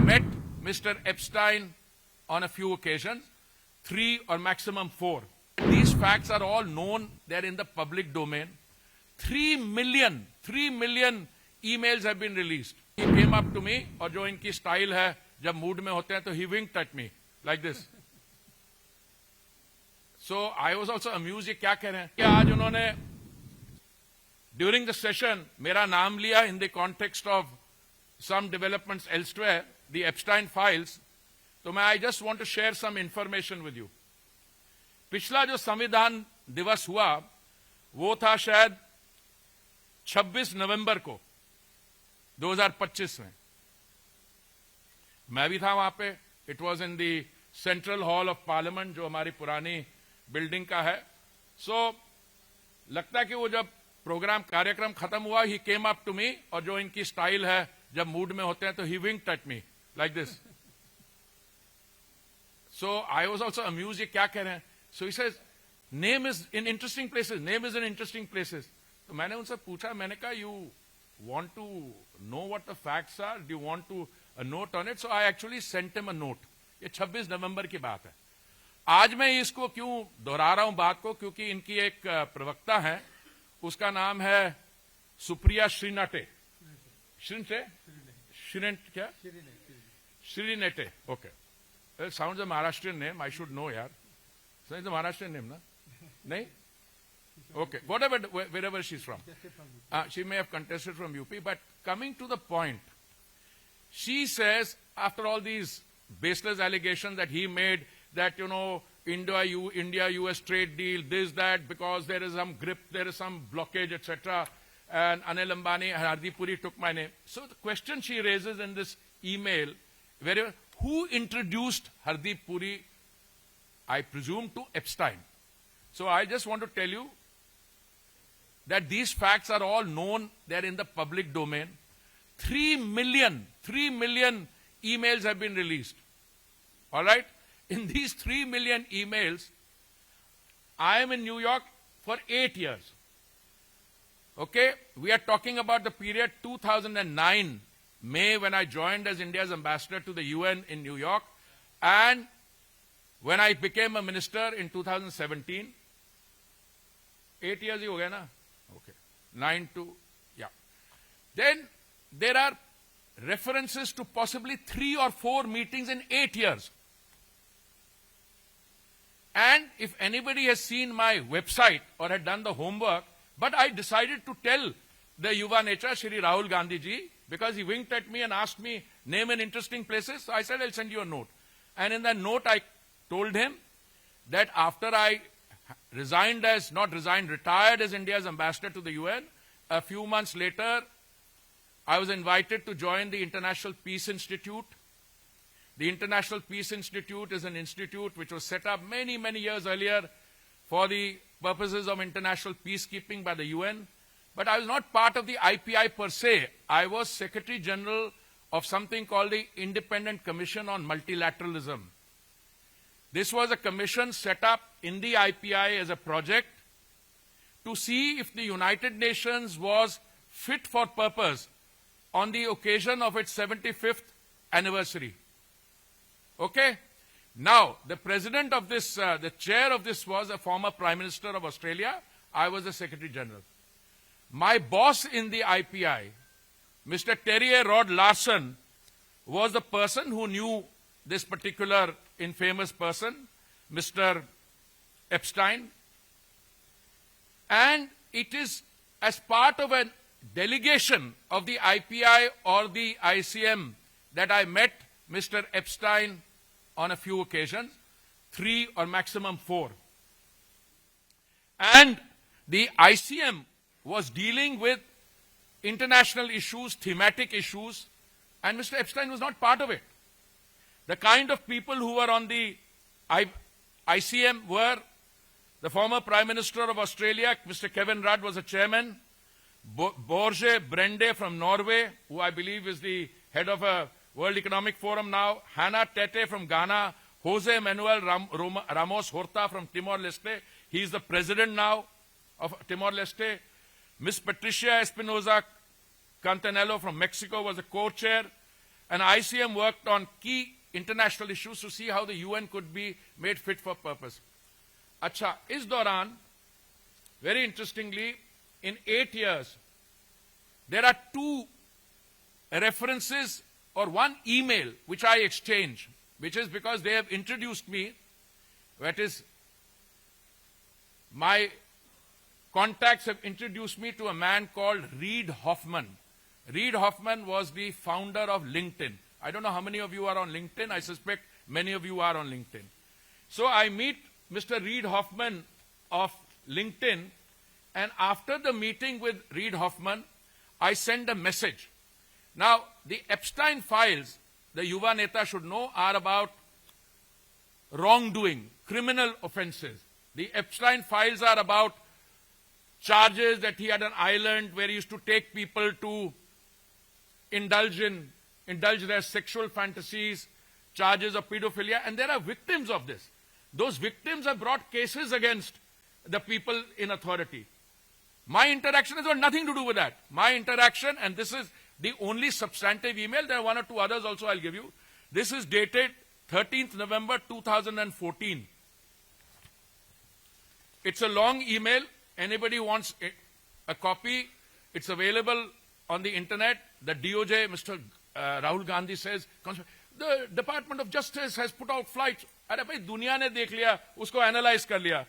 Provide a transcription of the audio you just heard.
met Mr. Epstein on a few occasions, 3 or maximum 4. These facts are all known, they're in the public domain. 3 million emails have been released. He came up to me, और जो इनकी style है जब mood में होते हैं तो he winked at me like this. So I was also amused, ये क्या कह रहे हैं कि आज उन्होंने during the session मेरा नाम लिया in the context of some developments elsewhere, the Epstein files. तो मैं I just want to share some information with you. पिछला जो संविधान दिवस हुआ वो था शायद 26 नवंबर को 2025 में. मैं भी था वहां पे. It was in the central hall of parliament जो हमारी पुरानी बिल्डिंग का है. सो लगता है कि वो जब प्रोग्राम कार्यक्रम खत्म हुआ ही केम अप टू मी, और जो इनकी स्टाइल है जब मूड में होते हैं तो he winked at me like this. So I was also amused, ये क्या कह रहे हैं. So he says name is in interesting places, name is in interesting places. तो मैंने उनसे पूछा, मैंने कहा you want to know what the facts are? Do you want to a note on it? So I actually sent him a note. ये 26 नवंबर की बात है. आज मैं इसको क्यों दोहरा रहा हूं बात को, क्योंकि इनकी एक प्रवक्ता है, उसका नाम है Supriya श्रीनेटे. श्रीनेटे. Okay. It sounds a Maharashtrian name. I should know, yaar. So it's a Maharashtrian name, na? Nahi? Okay, whatever, wherever she's from. She may have contested from UP, but coming to the point, she says, after all these baseless allegations that he made, that, you know, India-US trade deal, this, that, because there is some grip, there is some blockage, etc., and Anil Ambani and Hardeep Puri took my name. So the question she raises in this email, who introduced Hardeep Puri, I presume, to Epstein? So I just want to tell you that these facts are all known, they're in the public domain. 3 million emails have been released. All right? In these 3 million emails, I am in New York for 8 years. Okay? We are talking about the period 2009, May, when I joined as India's ambassador to the UN in New York, and when I became a minister in 2017. 8 years ही हो गया ना? Okay. 9 to, yeah. Then there are references to possibly 3 or 4 meetings in 8 years. And if anybody has seen my website or had done the homework, but I decided to tell the Yuva Netra, Shri Rahul Gandhi ji, because he winked at me and asked me, name an interesting places. So I said, I'll send you a note. And in that note, I told him that after I retired as India's ambassador to the UN, a few months later, I was invited to join the International Peace Institute. The International Peace Institute is an institute which was set up many years earlier for the purposes of international peacekeeping by the UN. But I was not part of the IPI per se. I was Secretary General of something called the Independent Commission on Multilateralism. This was a commission set up in the IPI as a project to see if the United Nations was fit for purpose on the occasion of its 75th anniversary. Okay? Now, the president of this, the chair of this was a former Prime Minister of Australia. I was the Secretary General. My boss in the IPI, Mr. Terry A. Rod Larson, was the person who knew this particular infamous person, Mr. Epstein. And it is as part of a delegation of the IPI or the ICM that I met Mr. Epstein on a few occasions, 3 or maximum 4. And the ICM was dealing with international issues, thematic issues, and Mr. Epstein was not part of it. The kind of people who were on the ICM were the former Prime Minister of Australia, Mr. Kevin Rudd, was a chairman. Borge Brende from Norway, who I believe is the head of a World Economic Forum now. Hannah Tete from Ghana. Jose Manuel Ramos Horta from Timor-Leste. He is the president now of Timor-Leste. Miss Patricia Espinosa Cantanello from Mexico was a co-chair. and ICM worked on key international issues to see how the UN could be made fit for purpose. अच्छा, इस दौरान, very interestingly, in 8 years, there are 2 references or 1 email which I exchange, which is because they have introduced me, that is, my contacts have introduced me to a man called Reid Hoffman. Reid Hoffman was the founder of LinkedIn. I don't know how many of you are on LinkedIn. I suspect many of you are on LinkedIn. So I meet Mr. Reid Hoffman of LinkedIn, and after the meeting with Reid Hoffman, I send a message. Now, the Epstein files, the Yuva Neta should know, are about wrongdoing, criminal offenses. The Epstein files are about charges that he had an island where he used to take people to indulge their sexual fantasies, charges of pedophilia, and there are victims of this. Those victims have brought cases against the people in authority. My interaction has got nothing to do with that. My interaction, and this is the only substantive email, there are 1 or 2 others also I'll give you. This is dated 13th November 2014. It's a long email. Anybody wants a copy, it's available on the internet. The DOJ, Mr. Rahul Gandhi says, the Department of Justice has put out flights. अरे भाई दुनिया ने देख लिया, उसको analyse कर लिया.